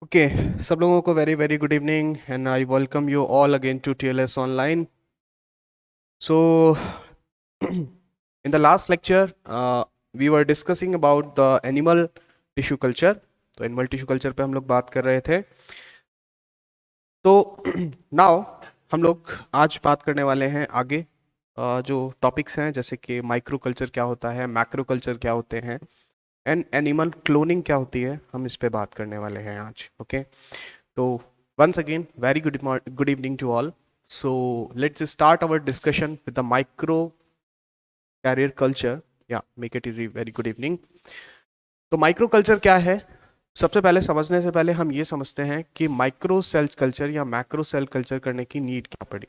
Okay, सब लोगों को very very good evening and I welcome you all again to TLS Online. So, in the last lecture, we were discussing about the animal tissue culture. तो animal tissue culture पे हम लोग बात कर रहे थे. तो now हम लोग आज बात करने वाले हैं आगे जो टॉपिक्स हैं जैसे कि माइक्रो कल्चर क्या होता है, मैक्रो कल्चर क्या होते हैं एंड एनिमल क्लोनिंग क्या होती है, हम इस पे बात करने वाले हैं आज. ओके, तो once again very good evening to all. So let's start our discussion with the micro carrier culture. Yeah, make it easy. Very good evening. तो माइक्रो कल्चर क्या है? सबसे पहले समझने से पहले हम ये समझते हैं कि माइक्रो सेल कल्चर या मैक्रो सेल कल्चर करने की नीड क्या पड़ी.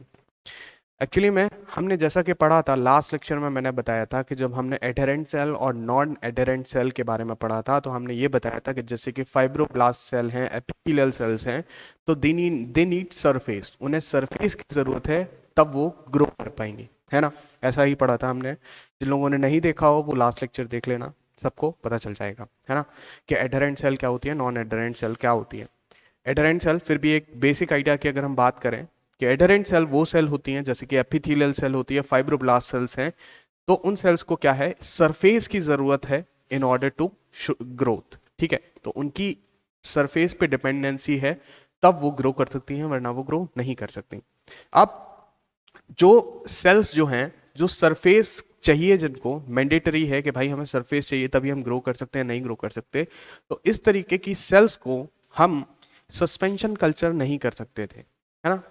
एक्चुअली में हमने जैसा कि पढ़ा था लास्ट लेक्चर में, मैंने बताया था कि जब हमने एडहेरेंट सेल और नॉन एडहेरेंट सेल के बारे में पढ़ा था तो हमने ये बताया था कि जैसे कि फाइब्रोब्लास्ट सेल हैं, एपिथेलियल सेल्स हैं, तो दे नीड सरफेस, उन्हें सरफेस की ज़रूरत है तब वो ग्रो कर पाएंगे, है ना. ऐसा ही पढ़ा था हमने. जिन लोगों ने नहीं देखा हो वो लास्ट लेक्चर देख लेना, सबको पता चल जाएगा, है ना, कि एडहेरेंट सेल क्या होती है, नॉन एडहेरेंट सेल क्या होती है. एडहेरेंट सेल फिर भी एक बेसिक आइडिया की अगर हम बात करें कि एडहेरेंट सेल वो सेल होती हैं जैसे कि एपिथेलियल सेल होती है, फाइब्रोब्लास्ट सेल्स हैं, तो उन सेल्स को क्या है, सरफेस की जरूरत है इन ऑर्डर टू ग्रोथ. ठीक है, तो उनकी सरफेस पे डिपेंडेंसी है तब वो ग्रो कर सकती हैं, वरना वो ग्रो नहीं कर सकती. अब जो सेल्स जो हैं, जो सरफेस चाहिए, जिनको मैंडेटरी है कि भाई हमें सरफेस चाहिए तभी हम ग्रो कर सकते हैं, नहीं ग्रो कर सकते, तो इस तरीके की सेल्स को हम सस्पेंशन कल्चर नहीं कर सकते थे, है ना.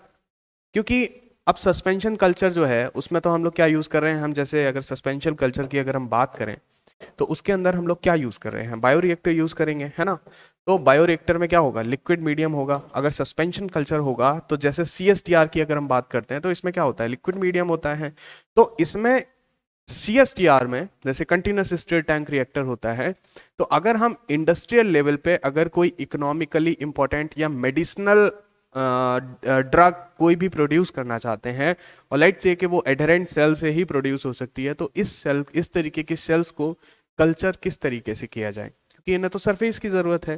क्योंकि अब सस्पेंशन कल्चर जो है उसमें तो हम लोग क्या यूज कर रहे हैं, हम जैसे अगर सस्पेंशन कल्चर की अगर हम बात करें तो उसके अंदर हम लोग क्या यूज कर रहे हैं, बायोरिएक्टर यूज करेंगे, है ना. तो बायोरिएक्टर में क्या होगा, लिक्विड मीडियम होगा. अगर सस्पेंशन कल्चर होगा तो जैसे CSTR की अगर हम बात करते हैं तो इसमें क्या होता है, लिक्विड मीडियम होता है. तो इसमें CSTR में जैसे कंटिन्यूस स्टिर टैंक रिएक्टर होता है, तो अगर हम इंडस्ट्रियल लेवल पे अगर कोई इकोनॉमिकली इंपॉर्टेंट या मेडिसिनल ड्रग कोई भी प्रोड्यूस करना चाहते हैं और लेट्स से कि वो एडहेरेंट सेल से ही प्रोड्यूस हो सकती है, तो इस तरीके की सेल्स को कल्चर किस तरीके से किया जाए, क्योंकि इन्हें तो सरफेस की जरूरत है.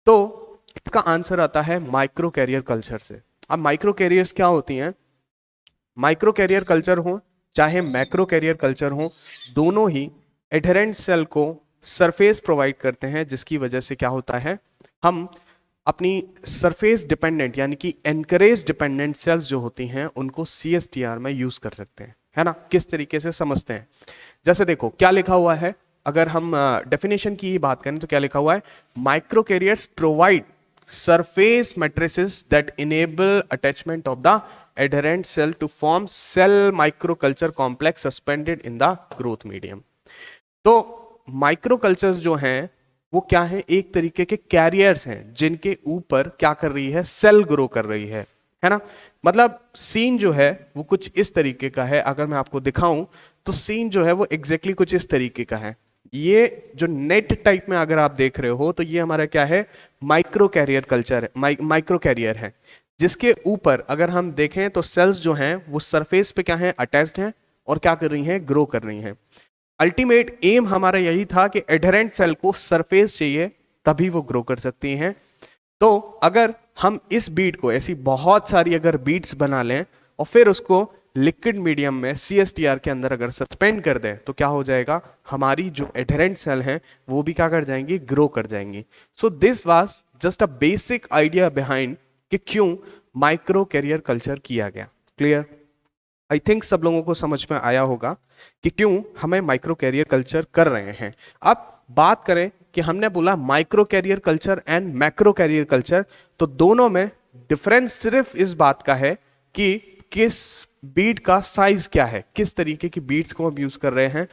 तो इसका आंसर आता है माइक्रो कैरियर कल्चर से. अब माइक्रो कैरियर्स क्या होती हैं? माइक्रो कैरियर कल्चर हो चाहे मैक्रो कैरियर कल्चर हो, दोनों ही एडहेरेंट सेल को सरफेस प्रोवाइड करते हैं, जिसकी वजह से क्या होता है, हम अपनी सरफेस डिपेंडेंट यानी कि एनकरेज डिपेंडेंट सेल्स जो होती हैं उनको CSTR में यूज कर सकते हैं, है ना. किस तरीके से समझते हैं, जैसे देखो क्या लिखा हुआ है. अगर हम डेफिनेशन की ही बात करें तो क्या लिखा हुआ है, micro carriers provide surface matrices that enable attachment of the adherent cell to form cell microculture complex suspended in the growth medium. तो माइक्रोकल्चर्स जो हैं वो क्या है, एक तरीके के कैरियर्स हैं जिनके ऊपर क्या कर रही है, सेल ग्रो कर रही है ना. मतलब सीन जो है वो कुछ इस तरीके का है. अगर मैं आपको दिखाऊं तो सीन जो है वो एग्जैक्टली कुछ इस तरीके का है. ये जो नेट टाइप में अगर आप देख रहे हो तो ये हमारा क्या है, माइक्रो कैरियर कल्चर है, माइक्रो कैरियर है, जिसके ऊपर अगर हम देखें तो सेल्स जो हैं वो सरफेस पे क्या है, अटैच्ड हैं और क्या कर रही हैं, ग्रो कर रही हैं. अल्टीमेट एम हमारा यही था कि एडहेरेंट सेल को सरफेस चाहिए तभी वो ग्रो कर सकती हैं. तो अगर हम इस बीट को ऐसी बहुत सारी अगर बीट्स बना लें और फिर उसको लिक्विड मीडियम में CSTR के अंदर अगर सस्पेंड कर दें तो क्या हो जाएगा, हमारी जो एडहेरेंट सेल हैं वो भी क्या कर जाएंगी, ग्रो कर जाएंगी. So this was just a basic idea behind कि क्यों माइक्रो कैरियर कल्चर किया गया. क्लियर? आई थिंक सब लोगों को समझ में आया होगा कि क्यों हमें माइक्रो कैरियर कल्चर कर रहे हैं. अब बात करें कि हमने बोला micro carrier culture and macro carrier culture, तो दोनों में डिफरेंस सिर्फ इस बात का है कि किस बीट का साइज क्या है, किस तरीके की बीट्स को हम यूज कर रहे हैं.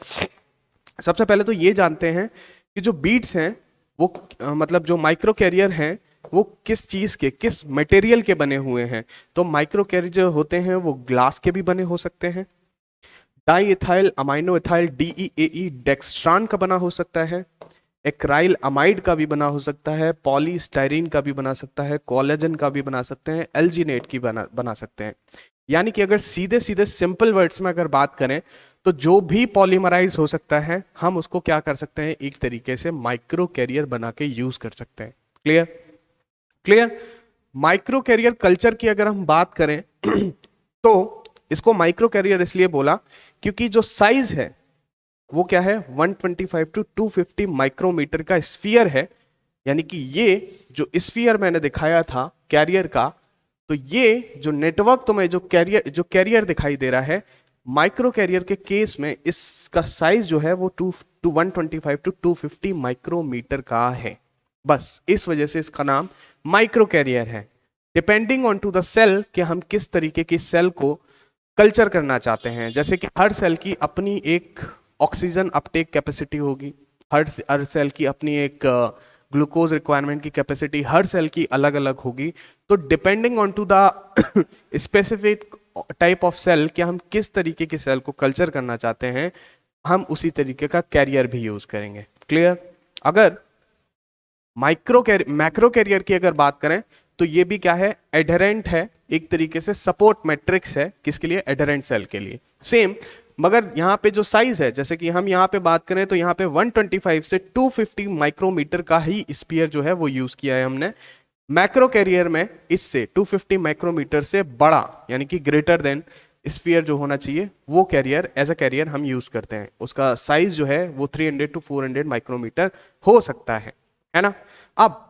सबसे पहले तो ये जानते हैं कि जो बीट्स हैं वो मतलब जो माइक्रो कैरियर हैं वो किस चीज के, किस मटेरियल के बने हुए हैं. तो माइक्रो कैरियर जो होते हैं वो ग्लास के भी बने हो सकते हैं, di ethyl amino ethyl DEAE dextran का बना हो सकता है, एक्राइल अमाइड का भी बना हो सकता है, पॉलीस्टाइरीन का भी बना सकता है, कोलेजन का भी बना सकते हैं, एल्जिनेट की बना सकते हैं. यानी कि अगर सीधे सीधे सिंपल वर्ड्स में अगर बात करें तो जो भी पॉलीमराइज हो सकता है हम उसको क्या कर सकते हैं, एक तरीके से माइक्रो कैरियर बना के यूज कर सकते हैं. Clear? Clear. Micro carrier culture की अगर हम बात करें तो इसको माइक्रो कैरियर इसलिए बोला क्योंकि जो साइज है वो क्या है, 125 टू 250 माइक्रोमीटर का स्फीयर है। यानी कि ये जो स्फीयर मैंने दिखाया था कैरियर का, तो ये जो नेटवर्क तुम्हें जो कैरियर दिखाई दे रहा है, माइक्रो कैरियर के केस में इसका साइज जो है वो 125 टू 250 माइक्रोमीटर का है। बस इस वजह से इसका नाम माइक्रो कैरियर है। Depending on to the cell कि हम किस तरीके की सेल को कल्चर करना चाहते हैं। जैसे कि हर सेल की अपनी एक ऑक्सीजन अपटेक कैपेसिटी होगी, हर सेल की अपनी एक ग्लूकोज रिक्वायरमेंट की कैपेसिटी हर सेल की अलग अलग होगी। तो depending on to the specific type of cell कि हम किस तरीके की सेल को कल्चर करना चाहते हैं, हम उसी तरीके का कैरियर भी यूज करेंगे। क्लियर। अगर मैक्रो कैरियर की अगर बात करें तो ये भी क्या है, एडहेरेंट है, एक तरीके से सपोर्ट मैट्रिक्स है। किसके लिए? एडहेरेंट सेल के लिए। सेम, मगर यहाँ पे जो साइज है, जैसे कि हम यहाँ पे बात करें तो यहाँ पे 125 से 250 माइक्रोमीटर का ही स्पीयर जो है वो यूज किया है हमने। मैक्रो कैरियर में इससे 250 माइक्रोमीटर से बड़ा यानी कि ग्रेटर देन स्फीयर जो होना चाहिए वो कैरियर एज अ कैरियर हम यूज करते हैं। उसका साइज जो है वो 300 टू 400 माइक्रोमीटर हो सकता है ना। अब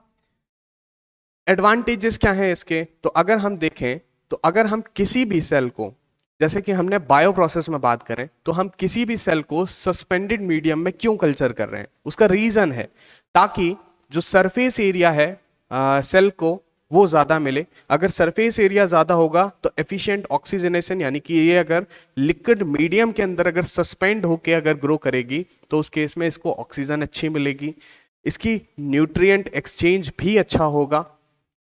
एडवांटेजेस क्या है इसके, तो अगर हम देखें तो अगर हम किसी भी सेल को, जैसे कि हमने बायो प्रोसेस में बात करें, तो हम किसी भी सेल को सस्पेंडेड मीडियम में क्यों कल्चर कर रहे हैं, उसका रीजन है ताकि जो सरफेस एरिया है सेल को वो ज्यादा मिले। अगर सरफेस एरिया ज्यादा होगा तो एफिशिएंट ऑक्सीजनेशन, यानी कि ये अगर लिक्विड मीडियम के अंदर अगर सस्पेंड होके अगर ग्रो करेगी तो उस केस में इसको ऑक्सीजन अच्छी मिलेगी, इसकी न्यूट्रिएंट एक्सचेंज भी अच्छा होगा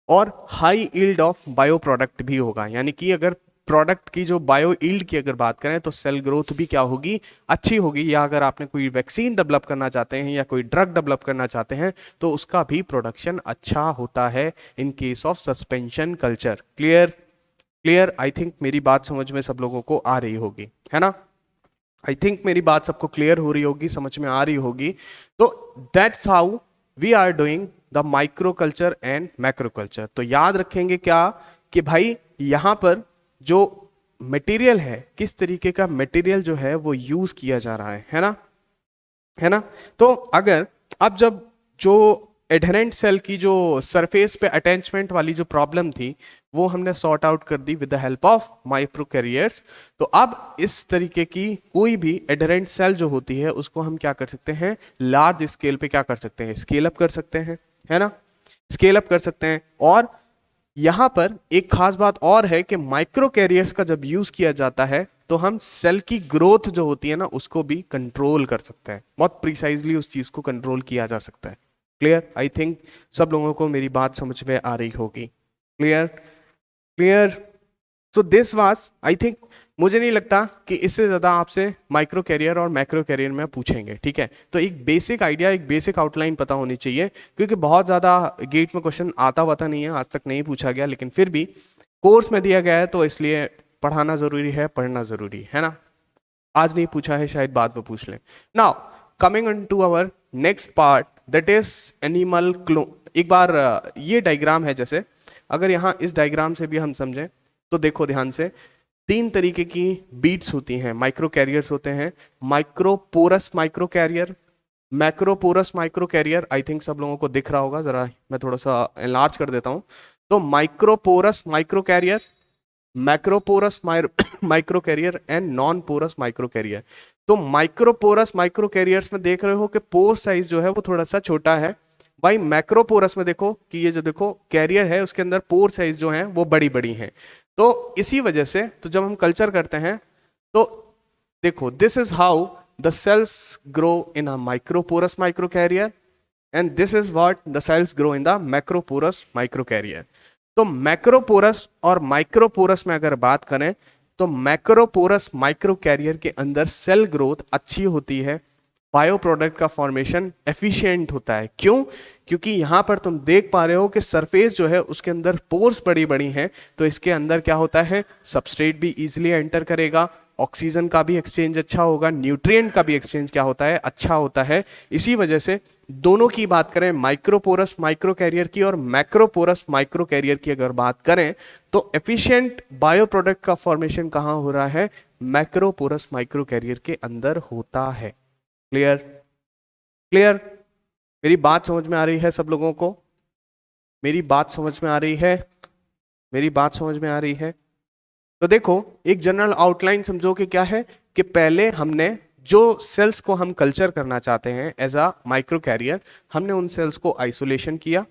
और high yield of bio product भी होगा। यानी कि अगर प्रोडक्ट की जो बायो यील्ड की अगर बात करें तो सेल ग्रोथ भी क्या होगी, अच्छी होगी। या अगर आपने कोई वैक्सीन डेवलप करना चाहते हैं या कोई ड्रग डेवलप करना चाहते हैं तो उसका भी प्रोडक्शन अच्छा होता है इन case of suspension culture. Clear. I think मेरी बात समझ में सब लोगों को आ रही होगी, है ना। आई थिंक मेरी बात सबको क्लियर हो रही होगी, समझ में आ रही होगी। तो that's how we are doing the micro culture and macro culture. तो याद रखेंगे क्या कि भाई यहां पर जो मटेरियल है, किस तरीके का मटेरियल जो है वो यूज किया जा रहा है ना। तो अगर अब जब जो एडहेरेंट सेल की जो सरफेस पे अटैचमेंट वाली जो प्रॉब्लम थी वो हमने सॉर्ट आउट कर दी with the help of micro carriers, तो अब इस तरीके की कोई भी एडहेरेंट सेल जो होती है उसको हम क्या कर सकते हैं, लार्ज स्केल पे क्या कर सकते हैं, स्केल अप कर सकते हैं, है ना, स्केल अप कर सकते हैं। और यहां पर एक खास बात और है कि माइक्रो कैरियर्स का जब यूज किया जाता है तो हम सेल की ग्रोथ जो होती है ना उसको भी कंट्रोल कर सकते हैं, बहुत प्रिसाइजली उस चीज को कंट्रोल किया जा सकता है। क्लियर। आई थिंक सब लोगों को मेरी बात समझ में आ रही होगी। Clear. So this was, I think, मुझे नहीं लगता कि इससे ज्यादा आपसे माइक्रो कैरियर और मैक्रो कैरियर में पूछेंगे। ठीक है, तो एक बेसिक आइडिया, एक बेसिक आउटलाइन पता होनी चाहिए, क्योंकि बहुत ज्यादा गेट में क्वेश्चन आता हुआ नहीं है, आज तक नहीं पूछा गया, लेकिन फिर भी कोर्स में दिया गया है तो इसलिए पढ़ाना जरूरी है, पढ़ना जरूरी है ना। आज नहीं पूछा है, शायद बाद में पूछ लें। Now coming on to our next part, that is animal clone. एक बार ये डायग्राम है, जैसे अगर यहाँ इस डायग्राम से भी हम समझें तो देखो ध्यान से, 3 तरीके की बीट्स होती हैं, माइक्रो कैरियर्स होते हैं। Microporous micro carrier, macroporous micro carrier. I think सब लोगों को दिख रहा होगा, जरा मैं थोड़ा सा एनलार्ज कर देता हूं। तो microporous micro carrier, macroporous micro carrier and non porous micro carrier. तो माइक्रोपोरस माइक्रो कैरियर्स में देख रहे हो कि पोर साइज जो है वो थोड़ा सा छोटा है। भाई मैक्रोपोरस में देखो कि ये जो देखो कैरियर है उसके अंदर पोर साइज जो है वो बड़ी बड़ी हैं। तो इसी वजह से तो जब हम कल्चर करते हैं तो देखो, this is how the cells grow in a microporous micro carrier and this is what the cells grow in the macroporous micro carrier. तो मैक्रोपोरस और माइक्रोपोरस में अगर बात करें तो मैक्रोपोरस माइक्रो कैरियर के अंदर सेल ग्रोथ अच्छी होती है, बायो प्रोडक्ट का फॉर्मेशन एफिशिएंट होता है। क्यों? क्योंकि यहां पर तुम देख पा रहे हो कि सरफेस जो है उसके अंदर पोर्स बड़ी बड़ी हैं, तो इसके अंदर क्या होता है, सबस्ट्रेट भी इजीली एंटर करेगा, ऑक्सीजन का भी एक्सचेंज अच्छा होगा, न्यूट्रिएंट का भी एक्सचेंज क्या होता है, अच्छा होता है। इसी वजह से दोनों की बात करें, माइक्रोपोरस माइक्रो कैरियर की और मैक्रोपोरस माइक्रो कैरियर की अगर बात करें, तो एफिशिएंट बायो प्रोडक्ट का फॉर्मेशन कहां हो रहा है, मैक्रोपोरस माइक्रो कैरियर के अंदर होता है। क्लियर? क्लियर? मेरी बात समझ में आ रही है सब लोगों को? मेरी बात समझ में आ रही है? मेरी बात समझ में आ रही है? तो देखो, एक जनरल आउटलाइन समझो कि क्या है कि पहले हमने जो सेल्स को हम कल्चर करना चाहते हैं एज अ माइक्रो कैरियर, हमने उन सेल्स को आइसोलेशन किया,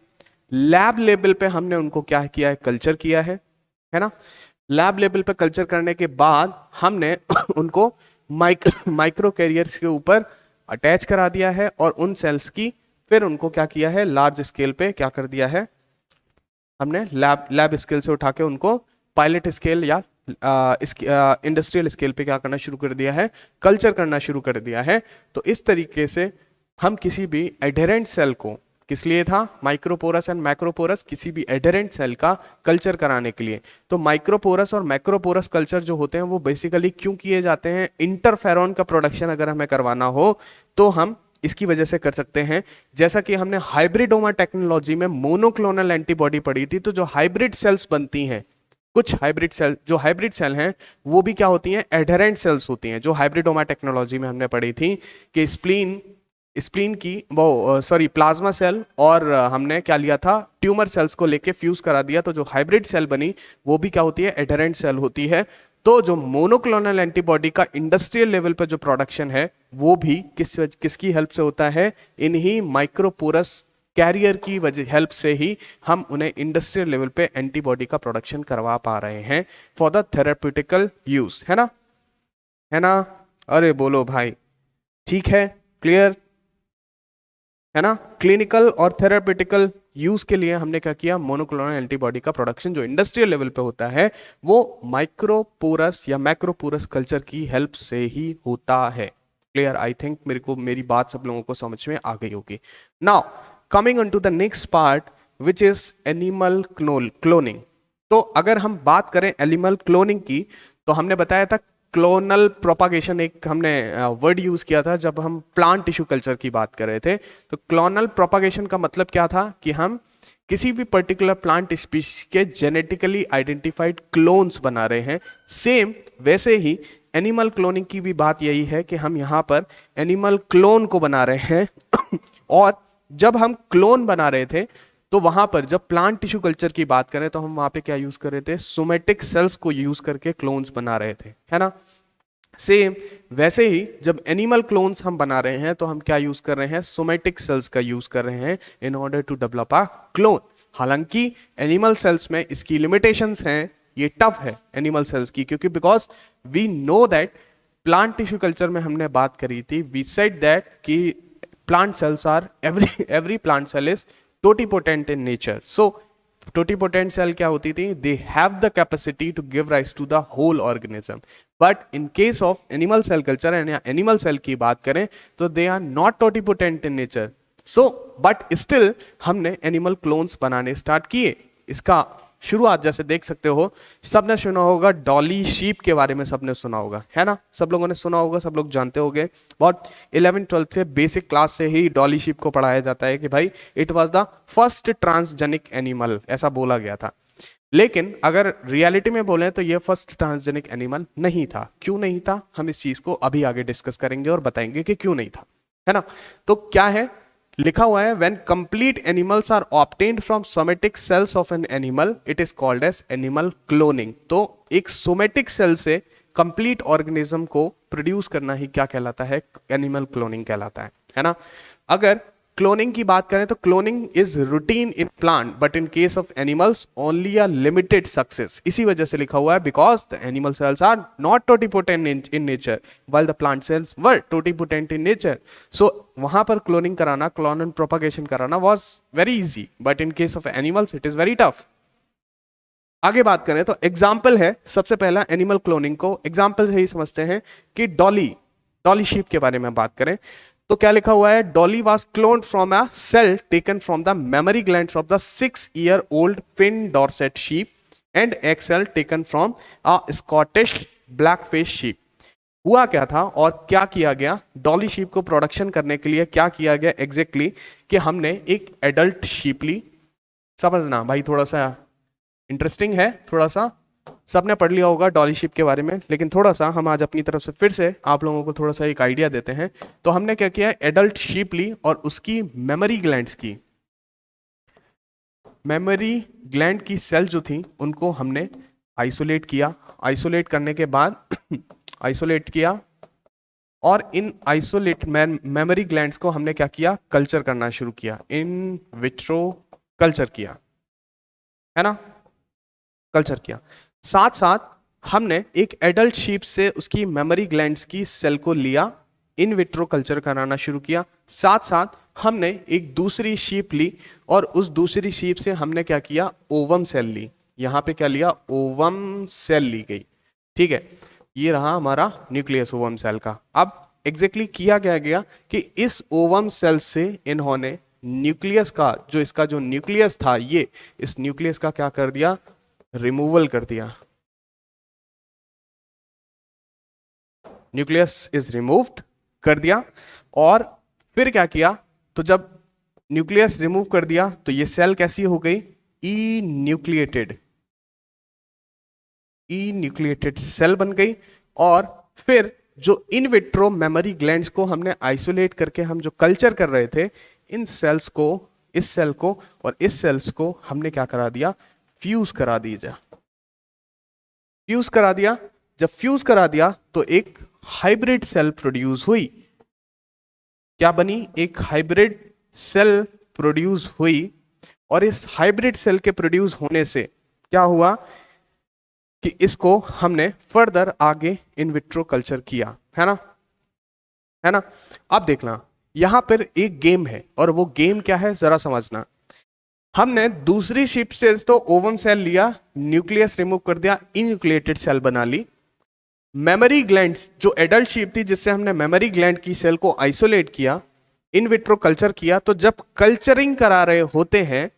लैब लेवल पे हमने उनको क्या किया है, कल्चर किया है ना। लैब लेवल पे कल्चर करने के बाद हमने उनको माइक्रो कैरियर्स के ऊपर अटैच करा दिया है और उन सेल्स की फिर उनको क्या किया है, लार्ज स्केल पे क्या कर दिया है, हमने लैब स्केल से उठा के उनको पायलट स्केल या इंडस्ट्रियल स्केल पे क्या करना शुरू कर दिया है, कल्चर करना शुरू कर दिया है। तो इस तरीके से हम किसी भी एडहेरेंट सेल को, किस लिए था, माइक्रोपोरस एंड मैक्रोपोरस, किसी भी एडहेरेंट सेल का कल्चर कराने के लिए। तो माइक्रोपोरस और मैक्रोपोरस कल्चर जो होते हैं वो बेसिकली क्यों किए जाते हैं, इंटरफेरॉन का प्रोडक्शन अगर हमें करवाना हो तो हम इसकी वजह से कर सकते हैं। जैसा कि हमने हाइब्रिडोमा टेक्नोलॉजी में मोनोक्लोनल एंटीबॉडी पढ़ी थी, तो जो हाइब्रिड सेल्स बनती हैं, कुछ हाइब्रिड सेल, जो हाइब्रिड सेल हैं वो भी क्या होती हैं, एडहेरेंट सेल्स होती हैं। जो हाइब्रिडोमा टेक्नोलॉजी में हमने पढ़ी थी कि स्प्लीन की वो प्लाज्मा सेल और हमने क्या लिया था, ट्यूमर सेल्स को लेके फ्यूज करा दिया, तो जो हाइब्रिड सेल बनी वो भी क्या होती है, एडहेरेंट सेल होती है। तो जो मोनोक्लोनल एंटीबॉडी का इंडस्ट्रियल लेवल पे जो प्रोडक्शन है वो भी किसकी हेल्प से होता है, इन्हीं माइक्रोपोरस कैरियर की वजह हेल्प से ही हम उन्हें इंडस्ट्रियल लेवल पे एंटीबॉडी का प्रोडक्शन करवा पा रहे हैं फॉर द थेराप्यूटिकल यूज, है ना, है ना? अरे बोलो भाई, ठीक है, क्लियर है ना? क्लिनिकल और थेराप्यूटिकल यूज के लिए हमने क्या किया, मोनोक्लोनल एंटीबॉडी का प्रोडक्शन जो इंडस्ट्रियल लेवल पे होता है वो माइक्रोपोरस या मैक्रोपोरस कल्चर की हेल्प से ही होता है। क्लियर? आई थिंक मेरी बात सब लोगों को समझ में आ गई होगी। Now coming on to the next part which is animal cloning. तो अगर हम बात करें एनिमल क्लोनिंग की, तो हमने बताया था क्लोनल प्रोपागेशन, एक हमने वर्ड यूज किया था जब हम प्लांट टिश्यू कल्चर की बात कर रहे थे। तो क्लोनल प्रोपागेशन का मतलब क्या था कि हम किसी भी पर्टिकुलर प्लांट स्पीशीज के जेनेटिकली आइडेंटिफाइड क्लोन्स बना रहे हैं। सेम वैसे ही एनिमल क्लोनिंग की भी बात यही है कि हम यहाँ पर एनिमल क्लोन को बना रहे हैं और जब हम क्लोन बना रहे थे तो वहां पर जब प्लांट टिश्यू कल्चर की बात करें तो हम वहां पे क्या यूज कर रहे थे, सोमेटिक सेल्स को यूज करके क्लोन्स बना रहे थे, है ना। सेम वैसे ही जब एनिमल क्लोन्स हम बना रहे हैं तो हम क्या यूज कर रहे हैं, सोमेटिक सेल्स का यूज कर रहे हैं in order to develop a clone. हालांकि एनिमल सेल्स में इसकी लिमिटेशंस हैं, ये टफ है एनिमल सेल्स की, क्योंकि because we know that plant tissue culture में हमने बात करी थी, वी सेड दैट कि plant cells are every plant cell is totipotent in nature. So totipotent cell क्या होती थी, they have the capacity to give rise to the whole organism. But in case of animal cell culture and animal cell की बात करें तो they are not totipotent in nature. So but still हमने animal clones बनाने start किए। इसका शुरुआत जैसे देख सकते हो, सबने सुना होगा डॉली शीप के बारे में, सबने सुना होगा, है ना, सब लोगों ने सुना होगा, सब लोग जानते होंगे। बहुत 11th-12th से बेसिक क्लास से ही डॉली शीप को पढ़ाया जाता है कि भाई it was the first transgenic animal, ऐसा बोला गया था। लेकिन अगर रियलिटी में बोले तो ये फर्स्ट ट्रांसजेनिक एनिमल नहीं था। क्यों नहीं था, हम इस चीज को अभी आगे डिस्कस करेंगे और बताएंगे कि क्यों नहीं था, है ना। तो क्या है, लिखा हुआ है when complete animals are obtained from somatic cells of an animal it is called as animal cloning। तो एक somatic cell से complete organism को प्रोड्यूस करना ही क्या कहलाता है, एनिमल क्लोनिंग कहलाता है ना। अगर क्लोनिंग की बात करें तो cloning is routine in plant but in case of animals only a limited success. इसी वजह से लिखा हुआ है because the animal cells are not totipotent in nature while the plant cells were totipotent in nature. So वहां पर cloning कराना, clone propagation कराना was very easy, but in case of animals it is very tough. आगे बात करें तो example है, सबसे पहला एनिमल क्लोनिंग को एग्जाम्पल से ही समझते हैं कि डॉली शीप के बारे में बात करें तो क्या लिखा हुआ है, Dolly was cloned from a cell taken from the memory glands of the 6-year-old Finn Dorset sheep and X cell taken from a Scottish Blackface sheep. हुआ क्या था और क्या किया गया डॉली शीप को प्रोडक्शन करने के लिए, क्या किया गया एग्जैक्टली कि हमने एक एडल्ट शीप ली। समझना भाई, थोड़ा सा इंटरेस्टिंग है, थोड़ा सा सबने पढ़ लिया होगा डॉली शिप के बारे में, लेकिन थोड़ा सा हम आज अपनी तरफ से फिर से आप लोगों को थोड़ा सा एक आइडिया देते हैं। तो हमने क्या किया, एडल्ट शीप ली और उसकी मेमोरी ग्लैंड्स की, मेमोरी ग्लैंड की सेल जो थी उनको हमने आइसोलेट किया। आइसोलेट करने के बाद आइसोलेट किया और इन आइसोलेट मेमोरी ग्लैंड्स को हमने क्या किया, कल्चर करना शुरू किया, इन विट्रो कल्चर किया, है ना, कल्चर किया। साथ साथ हमने एक एडल्ट शीप से उसकी मेमोरी ग्लैंड्स की सेल को लिया, इन विट्रो कल्चर कराना शुरू किया। साथ साथ हमने एक दूसरी शीप ली और उस दूसरी शीप से हमने क्या किया, ओवम सेल ली। यहां पे क्या लिया, ओवम सेल ली गई। ठीक है, ये रहा हमारा न्यूक्लियस ओवम सेल का। अब एग्जैक्टली किया क्या गया कि इस ओवम सेल से इन्होंने न्यूक्लियस का जो इसका जो न्यूक्लियस था, ये इस न्यूक्लियस का क्या कर दिया, रिमूवल कर दिया। न्यूक्लियस इज रिमूव्ड कर दिया। और फिर क्या किया, तो जब न्यूक्लियस रिमूव कर दिया तो ये सेल कैसी हो गई, ई न्यूक्लिएटेड सेल बन गई। और फिर जो इन विट्रो मेमोरी ग्लैंड्स को हमने आइसोलेट करके हम जो कल्चर कर रहे थे, इन सेल्स को, इस सेल को और इस सेल्स को हमने क्या करा दिया, फ्यूज करा दिया। फ्यूज करा दिया। जब फ्यूज करा दिया तो एक हाइब्रिड सेल प्रोड्यूस हुई। क्या बनी, एक हाइब्रिड सेल प्रोड्यूस हुई। और इस हाइब्रिड सेल के प्रोड्यूस होने से क्या हुआ कि इसको हमने फर्दर आगे इन विट्रो कल्चर किया, है ना, है ना। अब देखना, यहां पर एक गेम है और वो गेम क्या है जरा समझना। हमने दूसरी शिप से तो ओवम सेल लिया, न्यूक्लियस रिमूव कर दिया, इन्यूक्लिएटेड सेल बना ली। मेमोरी ग्लैंड्स जो एडल्ट शिप थी जिससे हमने मेमोरी ग्लैंड की सेल को आइसोलेट किया, इन विट्रो कल्चर किया। तो जब कल्चरिंग करा रहे होते हैं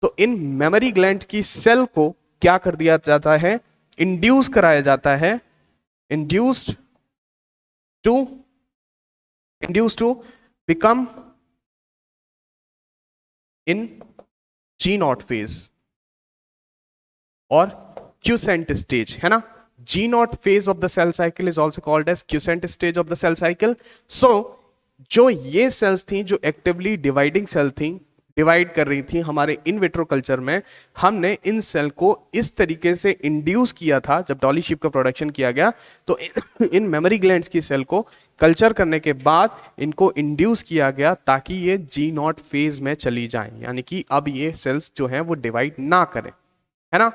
तो इन मेमोरी ग्लैंड की सेल को क्या कर दिया जाता है, इंड्यूस कराया जाता है, induced to become in G nought phase और क्यूसेंट स्टेज, है ना। G nought phase of the cell cycle is also called as quiescent stage of the cell cycle. So जो ये सेल्स थी जो एक्टिवली डिवाइडिंग सेल थी, divide कर रही थी हमारे इन विट्रो कल्चर में, हमने इन सेल को इस तरीके से इंड्यूस किया था। जब डॉली शिप का प्रोडक्शन किया गया तो इन मेमोरी ग्लैंड्स की सेल को कल्चर करने के बाद इनको इंड्यूस किया गया ताकि ये जी नॉट फेज में चली जाए, यानी कि अब ये सेल्स जो हैं वो डिवाइड ना करें, है ना,